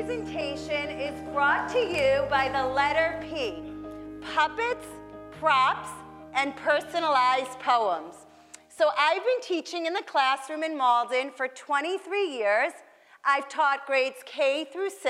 presentation is brought to you by the letter P, puppets, props, and personalized poems. So I've been teaching in the classroom in Malden for 23 years. I've taught grades K through 6,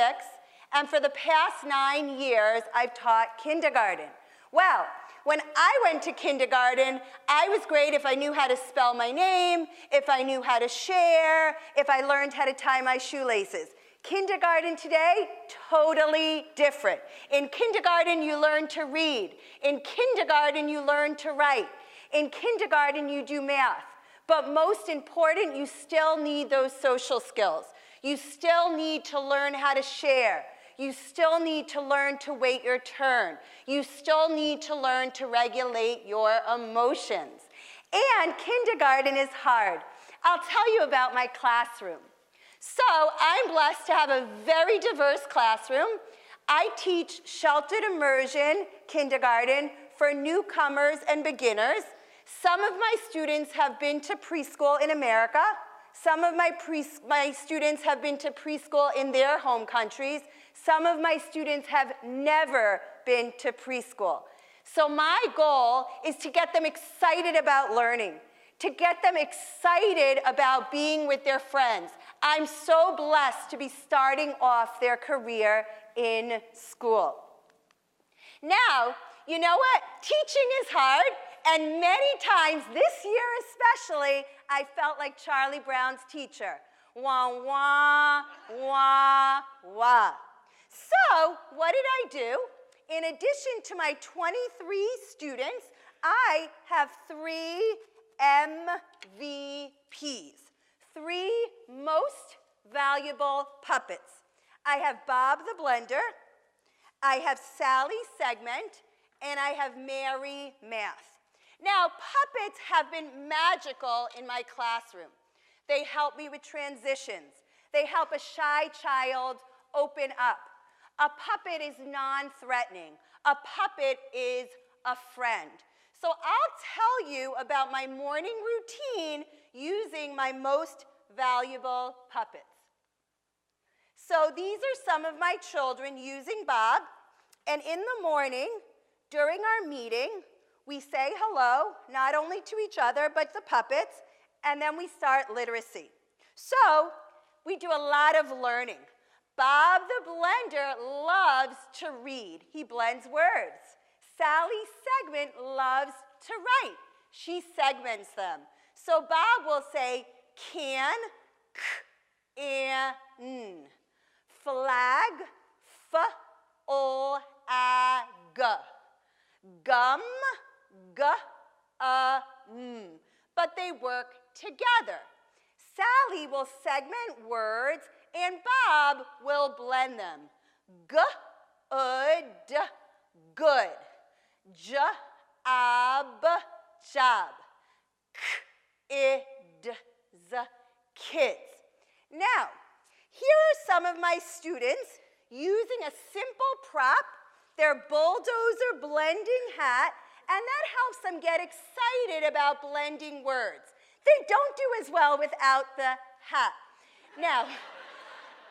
and for the past 9 years, I've taught kindergarten. Well, when I went to kindergarten, I was great if I knew how to spell my name, if I knew how to share, if I learned how to tie my shoelaces. Kindergarten today, totally different. In kindergarten, you learn to read. In kindergarten, you learn to write. In kindergarten, you do math. But most important, you still need those social skills. You still need to learn how to share. You still need to learn to wait your turn. You still need to learn to regulate your emotions. And kindergarten is hard. I'll tell you about my classroom. So I'm blessed to have a very diverse classroom. I teach sheltered immersion kindergarten for newcomers and beginners. Some of my students have been to preschool in America. Some of my students have been to preschool in their home countries. Some of my students have never been to preschool. So my goal is to get them excited about learning, to get them excited about being with their friends. I'm so blessed to be starting off their career in school. Now, you know what? Teaching is hard, and many times, this year especially, I felt like Charlie Brown's teacher. Wah, wah, wah, wah. So, what did I do? In addition to my 23 students, I have 3 MVPs, 3 most valuable puppets. I have Bob the Blender, I have Sally Segment, and I have Mary Math. Now, puppets have been magical in my classroom. They help me with transitions. They help a shy child open up. A puppet is non-threatening. A puppet is a friend. So I'll tell you about my morning routine using my most valuable puppets. So these are some of my children using Bob. And in the morning, during our meeting, we say hello, not only to each other, but the puppets, and then we start literacy. So we do a lot of learning. Bob the Blender loves to read. He blends words. Sally Segment loves to write. She segments them. So Bob will say can, k, and n. Flag, f, o, a, g. Gum, g, n. But they work together. Sally will segment words, and Bob will blend them. G, d, good. J, ab, job. K, d, z, kids. Now, here are some of my students using a simple prop, their bulldozer blending hat, and that helps them get excited about blending words. They don't do as well without the hat. Now,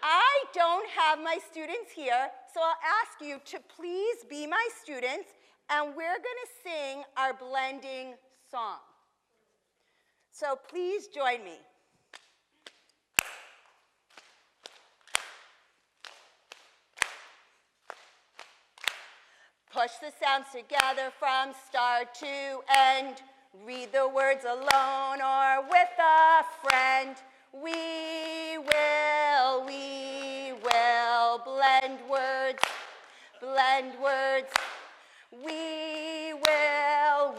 I don't have my students here, so I'll ask you to please be my students, and we're going to sing our blending song. So please join me. Push the sounds together from start to end. Read the words alone or with a friend. We will blend words, blend words. We will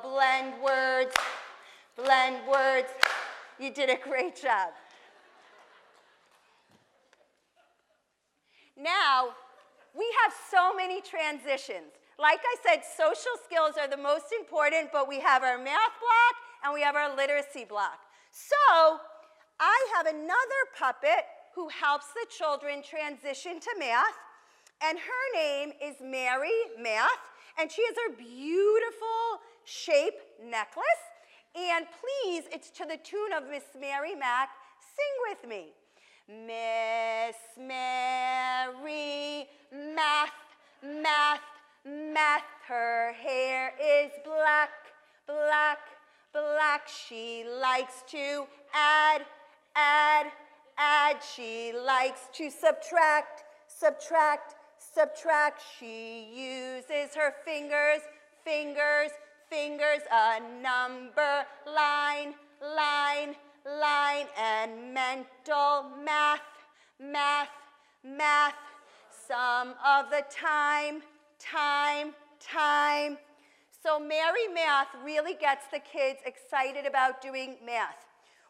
blend words, blend words. You did a great job. Now, we have so many transitions. Like I said, social skills are the most important, but we have our math block and we have our literacy block. So I have another puppet who helps the children transition to math, and her name is Mary Math, and she has her beautiful shape necklace. And please, it's to the tune of Miss Mary Mac, sing with me. Miss Mary, math, math, math. Her hair is black, black, black. She likes to add, add, add. She likes to subtract, subtract, subtract. She uses her fingers, fingers, fingers. A number line, line, line. And mental math, math, math. Some of the time, time, time. So Mary Math really gets the kids excited about doing math.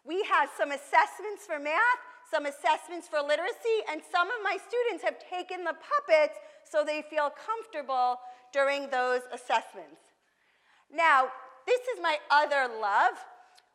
We have some assessments for math, some assessments for literacy, and some of my students have taken the puppets so they feel comfortable during those assessments. Now, this is my other love.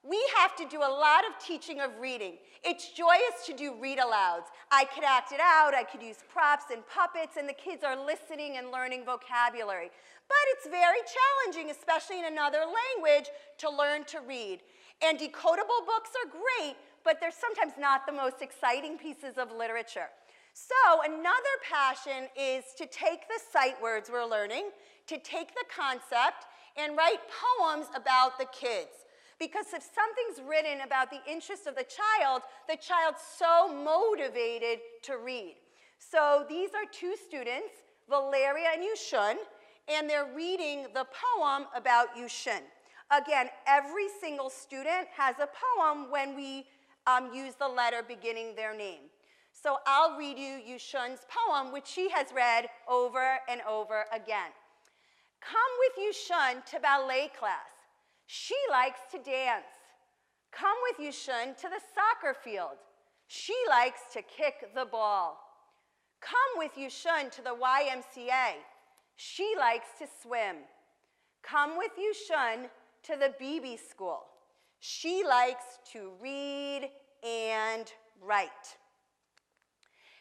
We have to do a lot of teaching of reading. It's joyous to do read-alouds. I could act it out, I could use props and puppets, and the kids are listening and learning vocabulary. But it's very challenging, especially in another language, to learn to read. And decodable books are great, but they're sometimes not the most exciting pieces of literature. So another passion is to take the sight words we're learning, to take the concept, and write poems about the kids. Because if something's written about the interest of the child's so motivated to read. So these are two students, Valeria and Yushun, and they're reading the poem about Yushun. Again, every single student has a poem when we use the letter beginning their name. So I'll read you Yushun's poem, which she has read over and over again. Come with Yushun to ballet class. She likes to dance. Come with Yushun to the soccer field. She likes to kick the ball. Come with Yushun to the YMCA. She likes to swim. Come with Yushun to the BB school. She likes to read and write.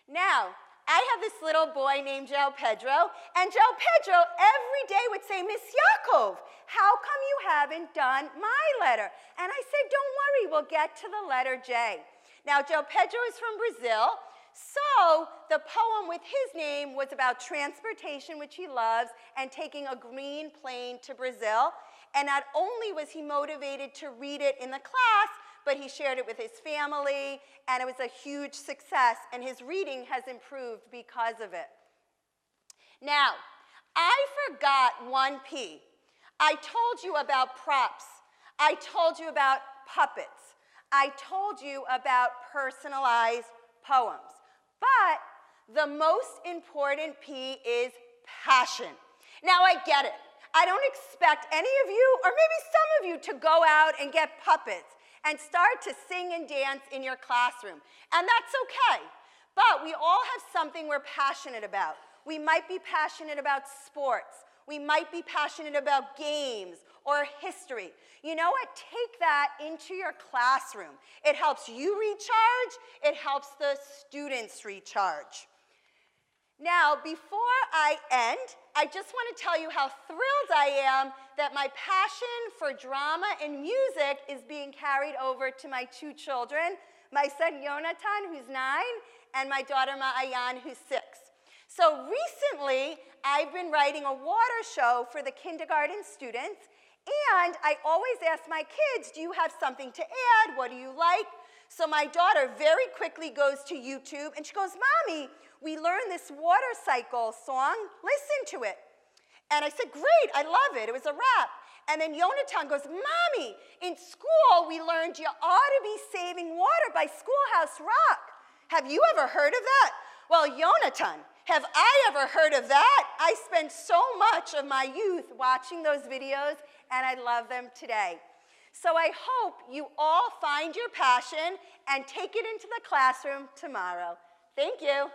Now, I have this little boy named João Pedro, and João Pedro every day would say, Miss Yaakov, how come you haven't done my letter? And I said, don't worry, we'll get to the letter J. Now, João Pedro is from Brazil, so the poem with his name was about transportation, which he loves, and taking a green plane to Brazil. And not only was he motivated to read it in the class, but he shared it with his family, and it was a huge success, and his reading has improved because of it. Now, I forgot one P. I told you about props. I told you about puppets. I told you about personalized poems. But the most important P is passion. Now, I get it. I don't expect any of you, or maybe some of you, to go out and get puppets and start to sing and dance in your classroom. And that's okay. But we all have something we're passionate about. We might be passionate about sports. We might be passionate about games or history. You know what? Take that into your classroom. It helps you recharge. It helps the students recharge. Now, before I end, I just want to tell you how thrilled I am that my passion for drama and music is being carried over to my two children, my son Yonatan, who's 9, and my daughter Ma'ayan, who's 6. So recently, I've been writing a water show for the kindergarten students, and I always ask my kids, do you have something to add? What do you like? So my daughter very quickly goes to YouTube, and she goes, Mommy, we learned this water cycle song. Listen to it. And I said, great, I love it. It was a rap. And then Yonatan goes, Mommy, in school we learned you ought to be saving water by Schoolhouse Rock. Have you ever heard of that? Well, Yonatan, have I ever heard of that? I spent so much of my youth watching those videos, and I love them today. So I hope you all find your passion and take it into the classroom tomorrow. Thank you.